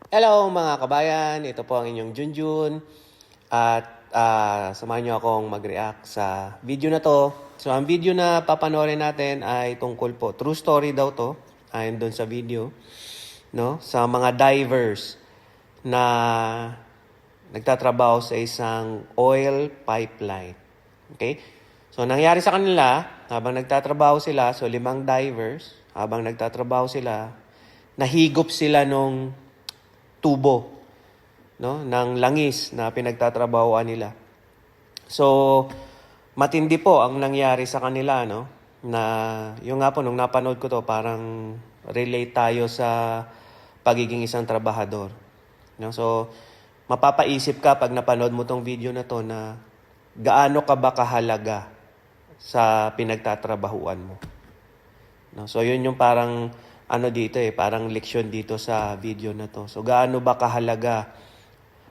Hello mga kabayan, ito po ang inyong Jun-Jun at samahan nyo akong mag-react sa video na to. So ang video na papanoorin natin ay tungkol po, true story daw to, ayon doon sa video, no? Sa mga divers na nagtatrabaho sa isang oil pipeline. Okay? So nangyari sa kanila, habang nagtatrabaho sila, so 5 divers, habang nagtatrabaho sila, nahigop sila nung tubo, no, ng langis na pinagtatrabahoan nila. So matindi po ang nangyari sa kanila, no, na yung nga po nung napanood ko to, parang relate tayo sa pagiging isang trabahador, no? So mapapaisip ka pag napanood mo tong video na to na gaano ka ba kahalaga sa pinagtatrabahuan mo, no? So yun yung parang dito parang leksyon dito sa video na to. So gaano ba kahalaga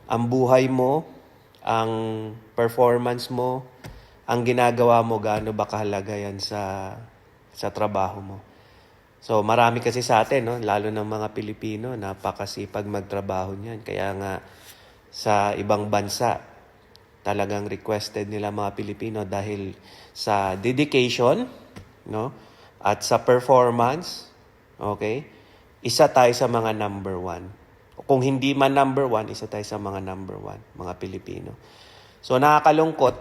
ang buhay mo, ang performance mo, ang ginagawa mo, gaano ba kahalaga yan sa trabaho mo. So marami kasi sa atin, no, lalo ng mga Pilipino, napakasipag magtrabaho niyan. Kaya nga sa ibang bansa, talagang requested nila mga Pilipino dahil sa dedication, no, at sa performance. Okay? Isa tayo sa mga number 1. Kung hindi man number 1, isa tayo sa mga number 1, mga Pilipino. So nakakalungkot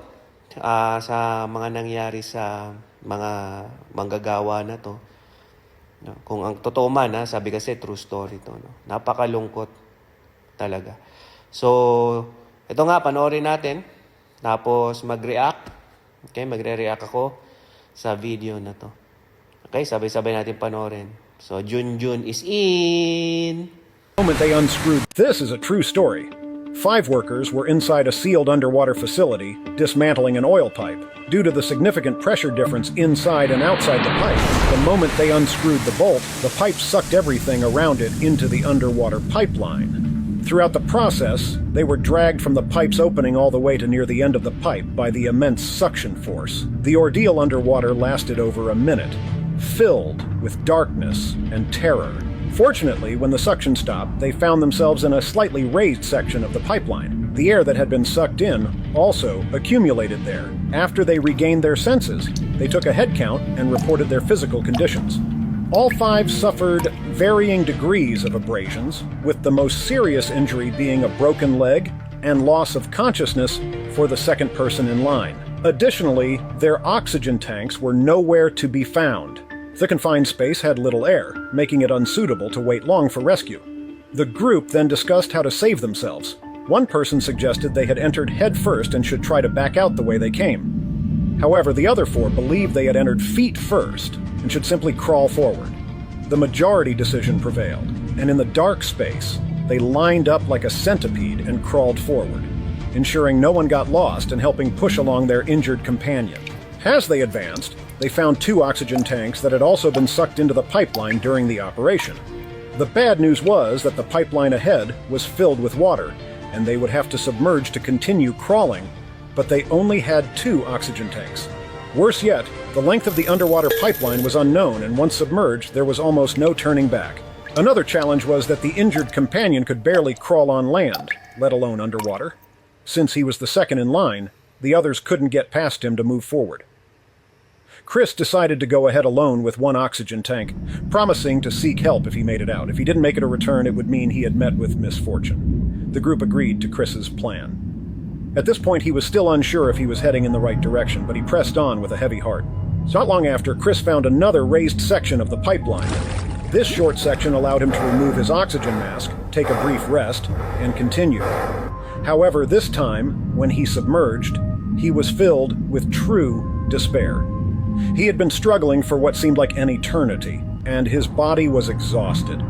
sa mga nangyari sa mga manggagawa na to. No? Kung ang totoo man, sabi kasi true story to. No? Napakalungkot talaga. So, ito nga, panoorin natin. Tapos mag-react. Okay, magre-react ako sa video na to. Okay, sabay-sabay natin panoorin. So, Jun-Jun is in. The moment they unscrewed. This is a true story. 5 workers were inside a sealed underwater facility, dismantling an oil pipe. Due to the significant pressure difference inside and outside the pipe, the moment they unscrewed the bolt, the pipe sucked everything around it into the underwater pipeline. Throughout the process, they were dragged from the pipe's opening all the way to near the end of the pipe by the immense suction force. The ordeal underwater lasted over a minute, filled with darkness and terror. Fortunately, when the suction stopped, they found themselves in a slightly raised section of the pipeline. The air that had been sucked in also accumulated there. After they regained their senses, they took a head count and reported their physical conditions. All 5 suffered varying degrees of abrasions, with the most serious injury being a broken leg and loss of consciousness for the second person in line. Additionally, their oxygen tanks were nowhere to be found. The confined space had little air, making it unsuitable to wait long for rescue. The group then discussed how to save themselves. One person suggested they had entered head first and should try to back out the way they came. However, the other 4 believed they had entered feet first and should simply crawl forward. The majority decision prevailed, and in the dark space, they lined up like a centipede and crawled forward, ensuring no one got lost and helping push along their injured companion. As they advanced, they found 2 oxygen tanks that had also been sucked into the pipeline during the operation. The bad news was that the pipeline ahead was filled with water, and they would have to submerge to continue crawling, but they only had 2 oxygen tanks. Worse yet, the length of the underwater pipeline was unknown, and once submerged, there was almost no turning back. Another challenge was that the injured companion could barely crawl on land, let alone underwater. Since he was the second in line, the others couldn't get past him to move forward. Chris decided to go ahead alone with 1 oxygen tank, promising to seek help if he made it out. If he didn't make it a return, it would mean he had met with misfortune. The group agreed to Chris's plan. At this point, he was still unsure if he was heading in the right direction, but he pressed on with a heavy heart. Not long after, Chris found another raised section of the pipeline. This short section allowed him to remove his oxygen mask, take a brief rest, and continue. However, this time, when he submerged, he was filled with true despair. He had been struggling for what seemed like an eternity, and his body was exhausted.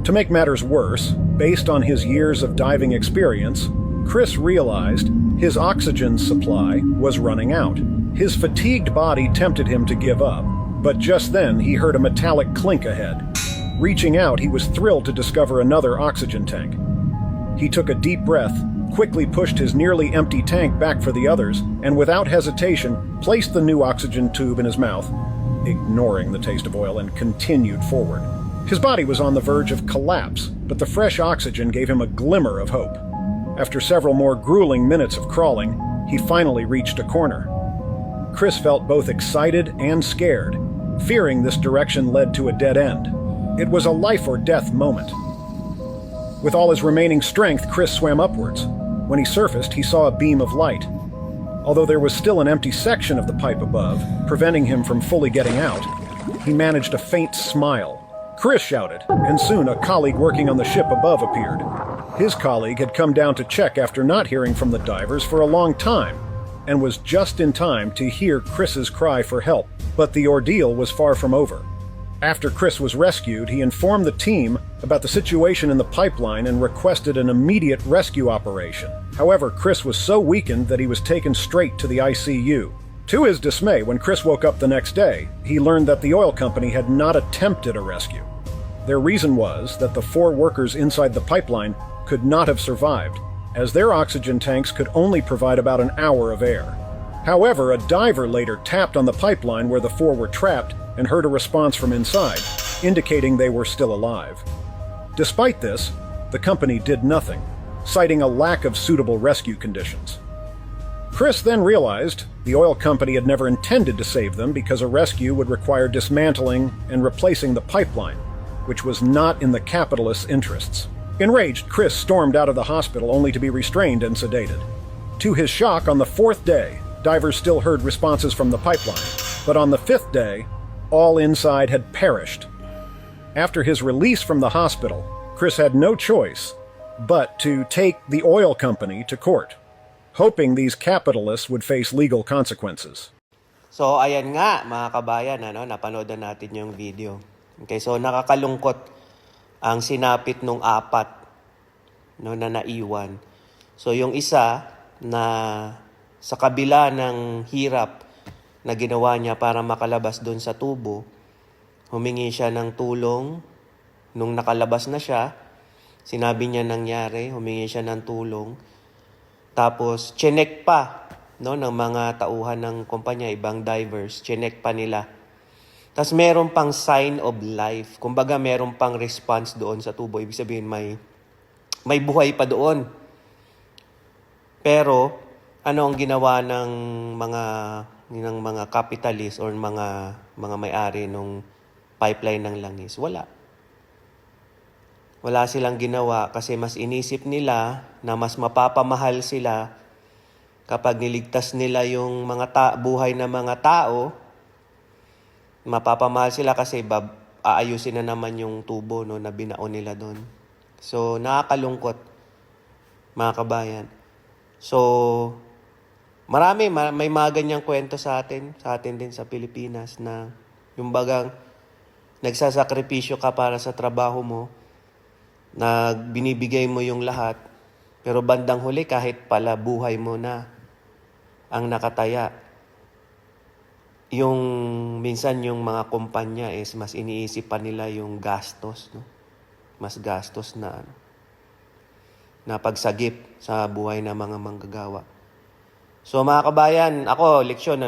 To make matters worse, based on his years of diving experience, Chris realized his oxygen supply was running out. His fatigued body tempted him to give up, but just then he heard a metallic clink ahead. Reaching out, he was thrilled to discover another oxygen tank. He took a deep breath, quickly pushed his nearly empty tank back for the others, and without hesitation, placed the new oxygen tube in his mouth, ignoring the taste of oil, and continued forward. His body was on the verge of collapse, but the fresh oxygen gave him a glimmer of hope. After several more grueling minutes of crawling, he finally reached a corner. Chris felt both excited and scared, fearing this direction led to a dead end. It was a life or death moment. With all his remaining strength, Chris swam upwards. When he surfaced, he saw a beam of light. Although there was still an empty section of the pipe above, preventing him from fully getting out, he managed a faint smile. Chris shouted, and soon a colleague working on the ship above appeared. His colleague had come down to check after not hearing from the divers for a long time, and was just in time to hear Chris's cry for help. But the ordeal was far from over. After Chris was rescued, he informed the team about the situation in the pipeline and requested an immediate rescue operation. However, Chris was so weakened that he was taken straight to the ICU. To his dismay, when Chris woke up the next day, he learned that the oil company had not attempted a rescue. Their reason was that the 4 workers inside the pipeline could not have survived, as their oxygen tanks could only provide about an hour of air. However, a diver later tapped on the pipeline where the 4 were trapped and heard a response from inside, indicating they were still alive. Despite this, the company did nothing, citing a lack of suitable rescue conditions. Chris then realized the oil company had never intended to save them because a rescue would require dismantling and replacing the pipeline, which was not in the capitalists' interests. Enraged, Chris stormed out of the hospital only to be restrained and sedated. To his shock, on the 4th day, divers still heard responses from the pipeline, but on the 5th day, all inside had perished. After his release from the hospital, Chris had no choice but to take the oil company to court, hoping these capitalists would face legal consequences. So, ayan nga, mga kabayan, napanood na natin yung video. Okay, so nakakalungkot ang sinapit nung 4 na naiwan. So, yung isa na sa kabila ng hirap na ginawa niya para makalabas doon sa tubo, humingi siya ng tulong. Nung nakalabas na siya, sinabi niya nangyari, humingi siya ng tulong. Tapos, chinek pa ng mga tauhan ng kompanya, ibang divers, chinek pa nila. Tapos, meron pang sign of life. Kumbaga, meron pang response doon sa tubo. Ibig sabihin, may buhay pa doon. Pero, ano ang ginawa ng mga capitalist or mga may-ari ng pipeline ng langis? Wala silang ginawa kasi mas inisip nila na mas mapapamahal sila kapag niligtas nila yung mga buhay ng mga tao. Mapapamahal sila kasi aayusin na naman yung tubo na binaon nila doon. So, nakakalungkot, mga kabayan. So, may mga ganyang kwento sa atin din sa Pilipinas na yung bagang nagsasakripisyo ka para sa trabaho mo, na binibigay mo yung lahat, pero bandang huli kahit pala buhay mo na ang nakataya. Minsan yung mga kompanya is mas iniisip pa nila yung gastos, no? Mas gastos na pagsagip sa buhay ng mga manggagawa. So mga kabayan, ako, leksyon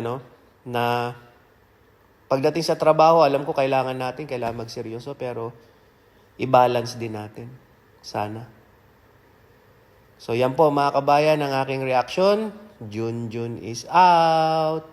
na pagdating sa trabaho, alam ko kailangan magseryoso, pero i-balance din natin. Sana. So yan po mga kabayan, ang aking reaction. Jun-Jun is out.